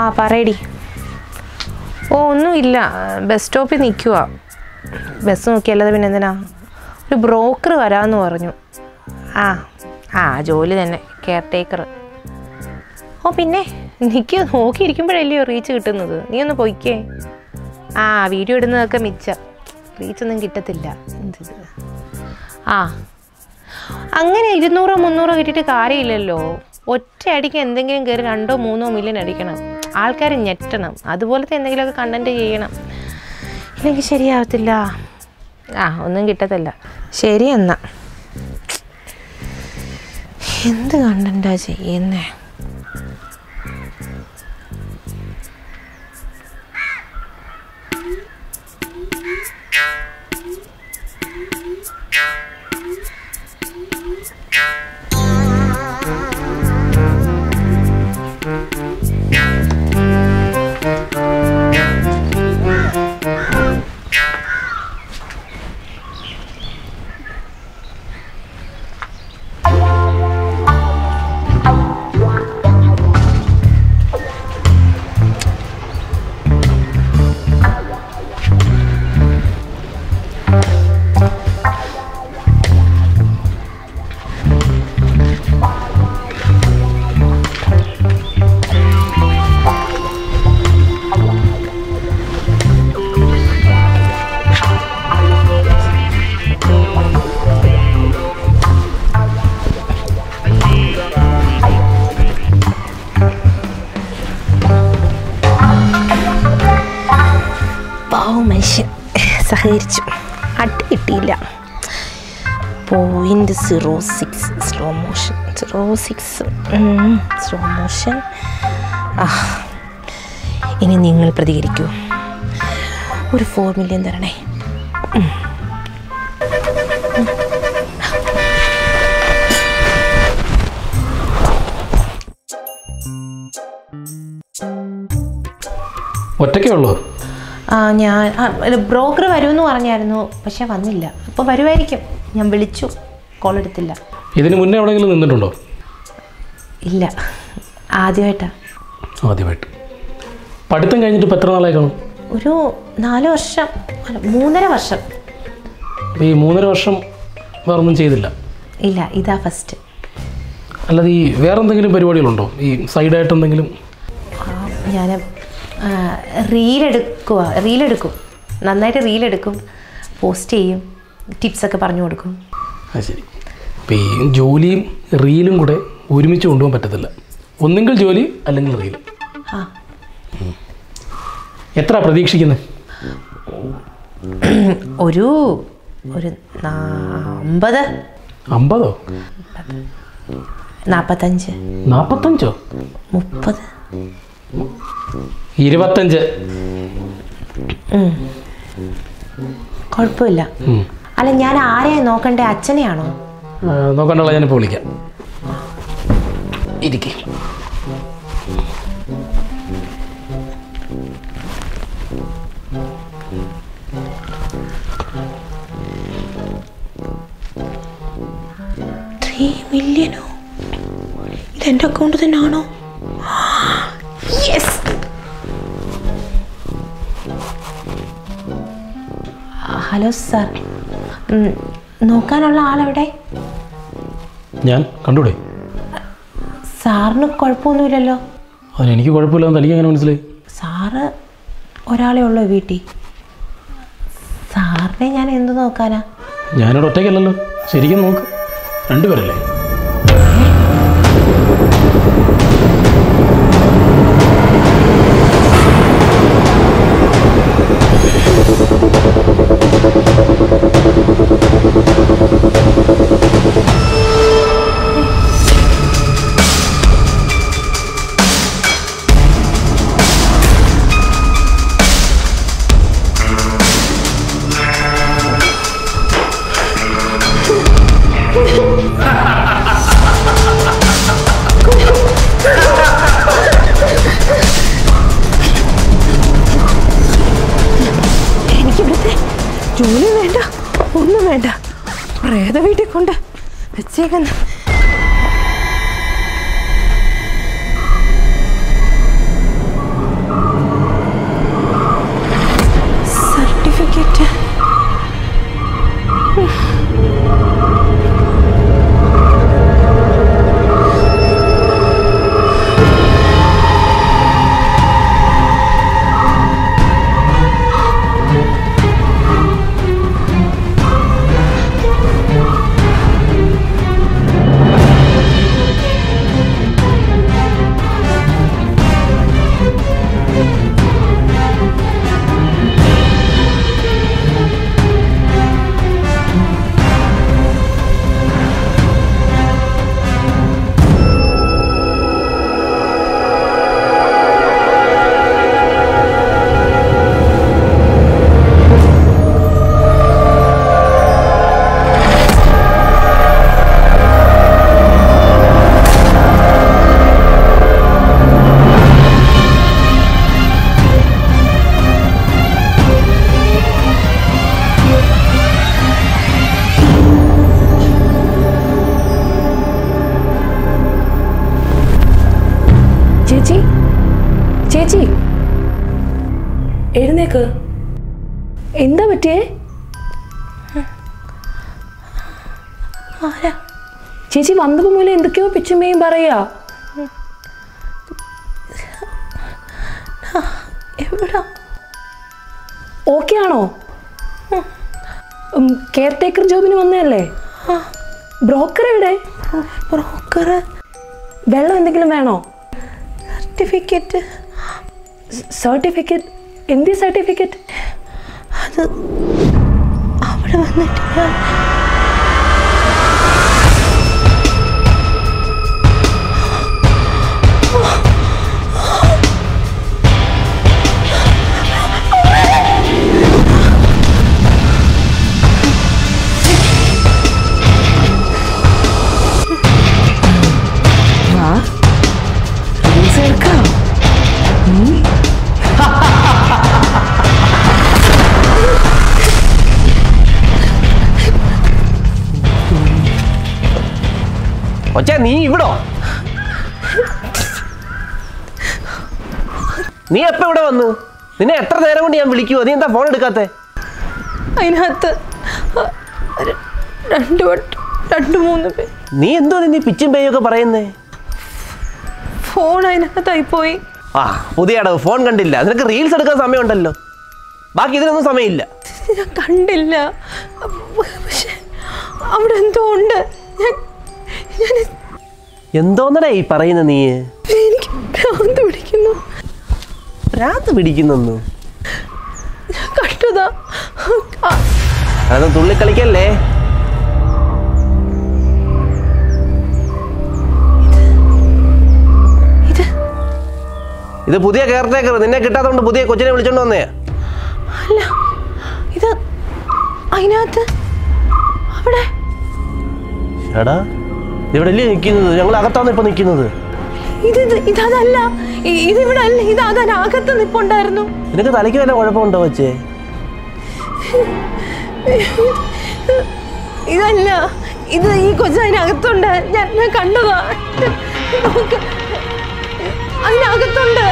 ആ പറയടി. ഓ ഒന്നുമില്ല, ബസ് സ്റ്റോപ്പിൽ നിൽക്കുക. ബസ് നോക്കിയല്ലാതെ പിന്നെ എന്തിനാ? ഒരു ബ്രോക്കർ വരാമെന്ന് പറഞ്ഞു. ജോലി തന്നെ, കെയർ ടേക്കർ. ഓ പിന്നെ എനിക്ക് നോക്കിയിരിക്കുമ്പോഴല്ലയോ റീച്ച് കിട്ടുന്നത്. നീ ഒന്ന് പോയിക്കേ. വീഡിയോ ഇടുന്നതൊക്കെ മിച്ചം, റീച്ചൊന്നും കിട്ടത്തില്ല. എന്ത് അങ്ങനെ 200-300 കിട്ടിയിട്ട് കാര്യമില്ലല്ലോ. ഒറ്റയടിക്ക് എന്തെങ്കിലും കയറി 2-3 മില്യൺ അടിക്കണം, ആൾക്കാർ ഞെട്ടണം, അതുപോലത്തെ എന്തെങ്കിലുമൊക്കെ കണ്ടന്റ് ചെയ്യണം. ഇല്ലെങ്കിൽ ശരിയാവത്തില്ല. ഒന്നും കിട്ടത്തില്ല. ശരി എന്നാ, എന്ത് കണ്ടന്റാ ചെയ്യുന്നേ? മനുഷ്യൻ സഹകരിച്ചു. അടി കിട്ടിയില്ല. 0.06 സ്ലോ മോഷൻ. 06 slow motion. ഇനി നിങ്ങൾ പ്രതികരിക്കൂ. ഒരു 4 മില്യൺ തരണേ. ഒറ്റയ്ക്കേ ഉള്ളൂ? ഞാൻ ബ്രോക്കർ വരുമെന്ന് പറഞ്ഞായിരുന്നു, പക്ഷെ വന്നില്ല. അപ്പോൾ വരുമായിരിക്കും. ഞാൻ വിളിച്ചു, കോൾ എടുത്തില്ല. ഇതിന് മുന്നേ എവിടെയെങ്കിലും നിന്നിട്ടുണ്ടോ? ഇല്ല, ആദ്യമായിട്ടാണ്. ആദ്യമായിട്ട്. പഠിത്തം കഴിഞ്ഞിട്ട് ഇപ്പോൾ എത്ര നാളായി കാണും? ഒരു 4 വർഷം, 3.5 വർഷം. ഈ 3.5 വർഷം വേറൊന്നും ചെയ്തില്ല? ഇല്ല, ഇതാ ഫസ്റ്റ്. അല്ലാതെ ഈ വേറെ എന്തെങ്കിലും പരിപാടികളുണ്ടോ? ഈ സൈഡായിട്ട് എന്തെങ്കിലും? ഞാൻ റീലെടുക്കും, നന്നായിട്ട് റീലെടുക്കും, പോസ്റ്റ് ചെയ്യും, ടിപ്സൊക്കെ പറഞ്ഞു കൊടുക്കും. ശരി. അപ്പോൾ ഈ ജോലിയും റീലും കൂടെ ഒരുമിച്ച് കൊണ്ടുപോകാൻ പറ്റത്തില്ല. ഒന്നെങ്കിൽ ജോലി അല്ലെങ്കിൽ റീൽ. എത്ര പ്രതീക്ഷിക്കുന്നത്? ഒരു 50. 50? 45. 45? 30. 25. കുഴപ്പമില്ല. അല്ല, ഞാൻ ആരെയാ നോക്കണ്ടേ? അച്ഛനെയാണോ നോക്കണ്ടുള്ള? ഞാനിപ്പോൾ വിളിക്കാം. ഇരിക്കേ. മില്യനോ? ഇതെൻ്റെ അക്കൗണ്ട് തന്നെയാണോ? യെസ്. ഹലോ സാർ, നോക്കാനുള്ള ആളെവിടെ? ഞാൻ കണ്ടൂടെ? സാറിന് കുഴപ്പമൊന്നുമില്ലല്ലോ? അതിനെനിക്ക് കുഴപ്പമില്ലെന്ന് തനിക്ക് എങ്ങനെ മനസ്സിലായി? സാറ് ഒരാളെ ഉള്ളൂ വീട്ടിൽ. സാറിനെ ഞാൻ എന്ത് നോക്കാനാ? ഞാനിവിടെ ഒറ്റയ്ക്കല്ലല്ലോ, ശരിക്കും നോക്ക്. 2 പേരല്ലേ? ജോലി വേണ്ട, ഒന്നും വേണ്ട, പ്രേത വീട്ടിൽ കൊണ്ട് വെച്ചേക്കുന്ന. എഴുന്നേക്ക്. എന്താ പറ്റിയേ? ചേച്ചി വന്നപ്പോ മൂലം എന്തൊക്കെയോ പിച്ചുമ്മയും പറയാ. ഓക്കെ ആണോ? കെയർ ടേക്കർ ജോബിന് വന്നതല്ലേ? ബ്രോക്കർ എവിടെ? ബ്രോക്കർ വെള്ളം എന്തെങ്കിലും വേണോ? സർട്ടിഫിക്കറ്റ്. സർട്ടിഫിക്കറ്റ്? എന്ത് സർട്ടിഫിക്കറ്റ്? അത് അവിടെ വന്നിട്ടില്ല. ഒച്ച നീ ഇവിടോ? നീ എപ്പോ ഇവിടെ വന്നു? നിന്നെ എത്ര നേരം കൊണ്ട് ഞാൻ വിളിക്കുവോ? നീ എന്താ ഫോൺ എടുക്കാത്തെ? അതിനകത്ത് 2-3 പേര്. നീ എന്തോ നീ പിച്ചും പേയൊക്കെ പറയുന്നേ? ഫോൺ അതിനകത്തായി പോയി. ആ പുതിയ അടവ്, ഫോൺ കണ്ടില്ല. നിനക്ക് റീൽസ് എടുക്കാൻ സമയമുണ്ടല്ലോ, ബാക്കി ഇതിനൊന്നും സമയമില്ല. ഞാൻ കണ്ടില്ല, പക്ഷെ അവിടെ എന്തോ ഉണ്ട്. എന്തോന്നടേ ഈ പറയുന്ന നീ? എനിക്ക് ഭ്രാന്ത് പിടിക്കുന്നു. ഭ്രാന്ത് പിടിക്കുന്നു? ഞാൻ കണ്ടതാ. അത് തുള്ളിക്കളിക്കല്ലേ. ഇത് പുതിയ കെയർ ടേക്കർ. നിന്നെ കിട്ടാത്തതുകൊണ്ട് പുതിയ കൊച്ചിനെ വിളിച്ചോണ്ട് വന്നേ. അല്ല, ഇത് അതിനകത്ത് അവിടെ. എടാ ഇവിടെ അല്ലേ നിൽക്കുന്നത്? ഞങ്ങൾ അകത്താണ് ഇപ്പൊ നിൽക്കുന്നത്. ഇതല്ല, ഇതിവിടെ അല്ല. ഇത് അതിനകത്ത് നിപ്പുണ്ടായിരുന്നു. നിനക്ക് തലയ്ക്ക് വല്ല കുഴപ്പമുണ്ടോ വെച്ചേ? ഇതല്ല, ഇത് ഈ കൊച്ചു അതിനകത്തുണ്ട്. ഞാൻ കണ്ടതാ. അതിനകത്തുണ്ട്.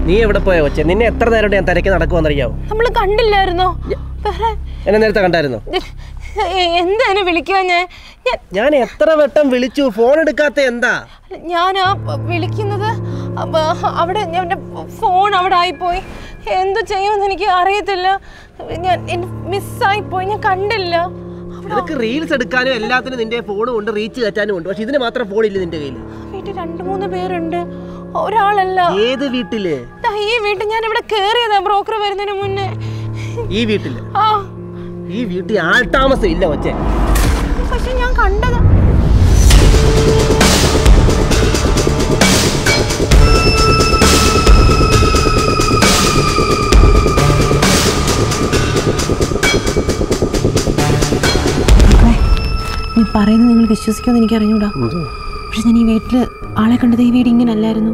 നീ എവിടെ പോയ കൊച്ചെ? നിന്നെ എത്ര നേരം ഞാൻ തിരക്കി നടക്കുവാന്നറിയാവോ? നമ്മള് കണ്ടില്ലായിരുന്നോ? എന്നെ നേരത്തെ കണ്ടായിരുന്നോ? എന്താണ് വിളിക്കുക? ഞാൻ എത്ര വട്ടം വിളിച്ചു, ഫോൺ എടുക്കാത്ത എന്താ? ഞാൻ വിളിക്കുന്നത് അവിടെ എൻ്റെ ഫോൺ അവിടെ ആയിപ്പോയി. എന്തു ചെയ്യുമെന്ന് എനിക്ക് അറിയത്തില്ല. ഞാൻ മിസ്സായിപ്പോയി, ഞാൻ കണ്ടില്ല. നിനക്ക് റീൽസ് എടുക്കാനും എല്ലാത്തിനും നിന്റെ ഫോണും ഉണ്ട്, റീച്ച് കയറ്റാനും ഉണ്ട്. പക്ഷെ ഇതിന് മാത്രം ഫോണില്ല നിന്റെ കയ്യിൽ. വീട്ടിൽ 2-3 പേരുണ്ട്, ഒരാളല്ല. ഏത് വീട്ടില്? ഈ വീട്ടിൽ ഞാൻ ഇവിടെ കേറിയതാ ബ്രോക്കർ വരുന്നതിന് മുന്നേ. ഈ വീട്ടില്? ഈ വീട്ടിൽ ആൾതാമസം ഇല്ല കൊച്ചേ. പക്ഷെ ഞാൻ കണ്ടതാ. നീ പറയുന്നത് നിങ്ങൾ വിശ്വസിക്കുമെന്ന് എനിക്ക് അറിഞ്ഞൂടാ. പക്ഷെ ഞാൻ ഈ വീട്ടിൽ ആളെ കണ്ടത് ഈ വീട് ഇങ്ങനെ അല്ലായിരുന്നു.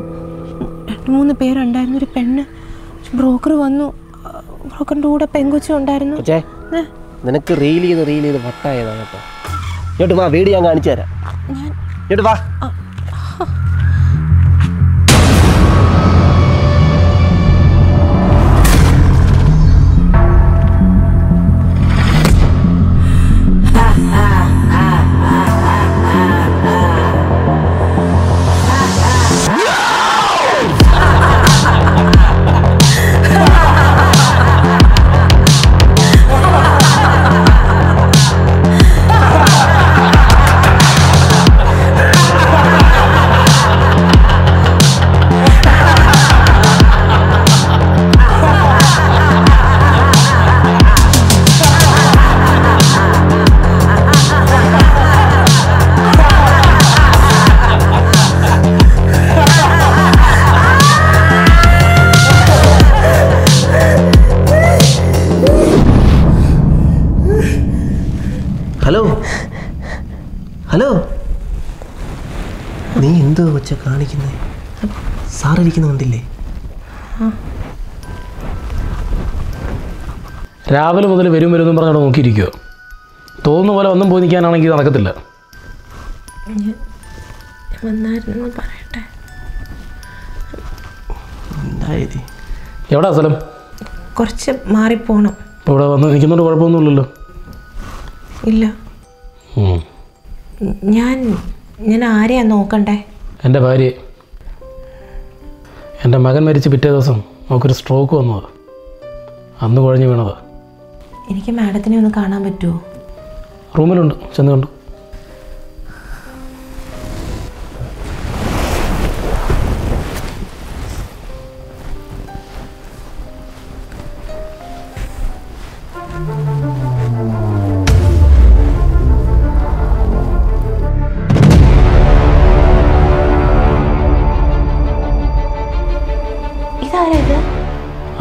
2-3 പേരുണ്ടായിരുന്നു. ഒരു പെണ്ണ്, ബ്രോക്കർ വന്നു, ബ്രോക്കറിൻ്റെ കൂടെ പെങ്കൊച്ചും ഉണ്ടായിരുന്നു. നിനക്ക് റീൽ ചെയ്ത് വട്ടായതാ കേട്ടോ. ഇങ്ങോട്ട് വാ, വീട് ഞാൻ കാണിച്ചു തരാം. ഇങ്ങോട്ട് വാ. നീ എന്തോ വെച്ച കാണിക്കുന്നേ? സാറിരിക്കുന്ന കണ്ടില്ലേ? രാവിലെ മുതൽ വരും വരുമെന്നും പറഞ്ഞവിടെ നോക്കിയിരിക്കുമോ? തോന്നുന്ന പോലെ ഒന്നും പോയി നിൽക്കാനാണെങ്കിൽ നടക്കത്തില്ല. വന്നായിരുന്നു പറയട്ടെ. എവിടാ സ്ഥലം? കുറച്ച് മാറിപ്പോണം. ഇപ്പോൾ ഇവിടെ വന്ന് നിൽക്കുന്നതുകൊണ്ട് കുഴപ്പമൊന്നുമില്ലല്ലോ. ഇല്ല. ഞാൻ ആരെയാ നോക്കണ്ടേ? എൻ്റെ ഭാര്യയെ. എൻ്റെ മകൻ മരിച്ച് പിറ്റേ ദിവസം നമുക്കൊരു സ്ട്രോക്ക് വന്നതാണ്. അന്ന് കുഴഞ്ഞു വീണതാണ്. എനിക്ക് മാഡത്തിനെ ഒന്ന് കാണാൻ പറ്റുമോ? റൂമിലുണ്ട്, ചെന്ന് കണ്ടു.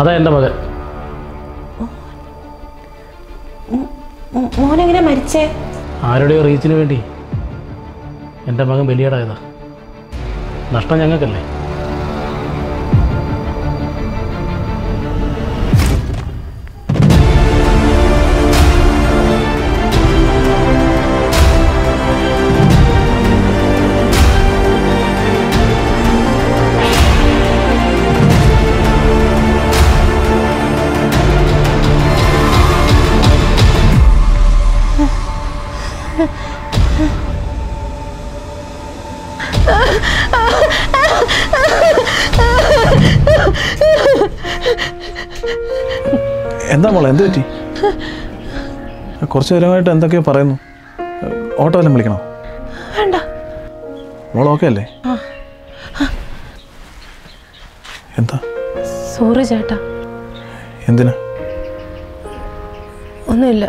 അതാ എൻ്റെ മകൻ. മോനെങ്ങനെ മരിച്ചേ? ആരുടെയോ റീച്ചിന് വേണ്ടി എൻ്റെ മകൻ ബലിയാടായതാ. നഷ്ടം ഞങ്ങൾക്കല്ലേ. എന്താ മോളെ, എന്ത് പറ്റി? കുറച്ച് നേരമായിട്ട് എന്തൊക്കെയോ പറയുന്നു. ഓട്ടോ എല്ലാം വിളിക്കണോ? വേണ്ട. മോൾ ഓക്കെ അല്ലേ? എന്താ? സോറി ചേട്ടാ. എന്തിനാ? ഒന്നുമില്ല.